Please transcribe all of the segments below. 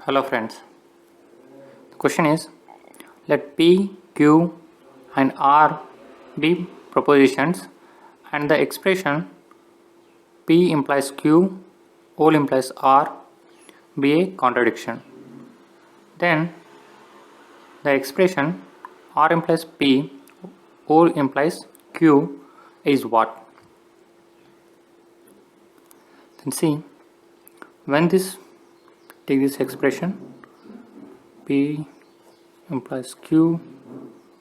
Hello friends. The question is, let P, Q and R be propositions and the expression P implies Q, O implies R be a contradiction. Then the expression R implies P, O implies Q is what? Then see, when take this expression P implies Q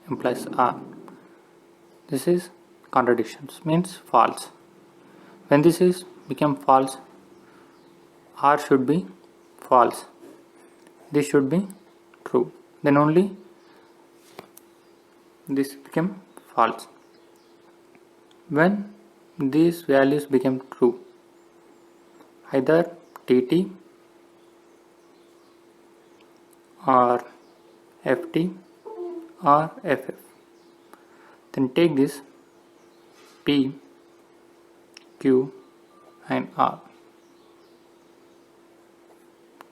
implies R. This is contradictions, means false. When this is become false, R should be false. This should be true. Then only this become false. When these values become true, either TT or FT or FF. Then take this P, Q and R.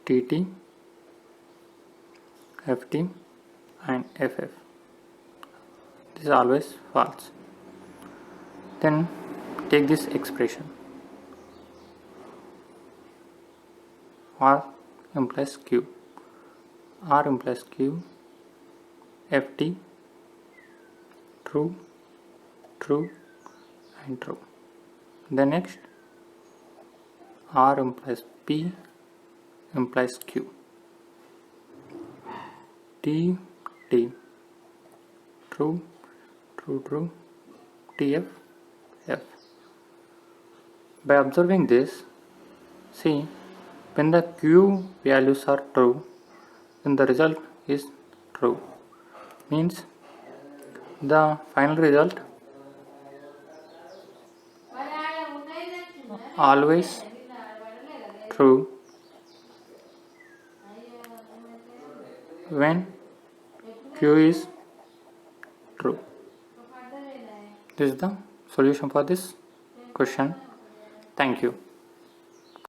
TT, FT and FF. This is always false. Then take this expression R implies Q. R implies Q, FT, true, true and true. The next R implies P implies Q. T, T, true, true, true, TF, F. By observing this, see, when the Q values are true, then the result is true. Means the final result always true when Q is true. This is the solution for this question. Thank you.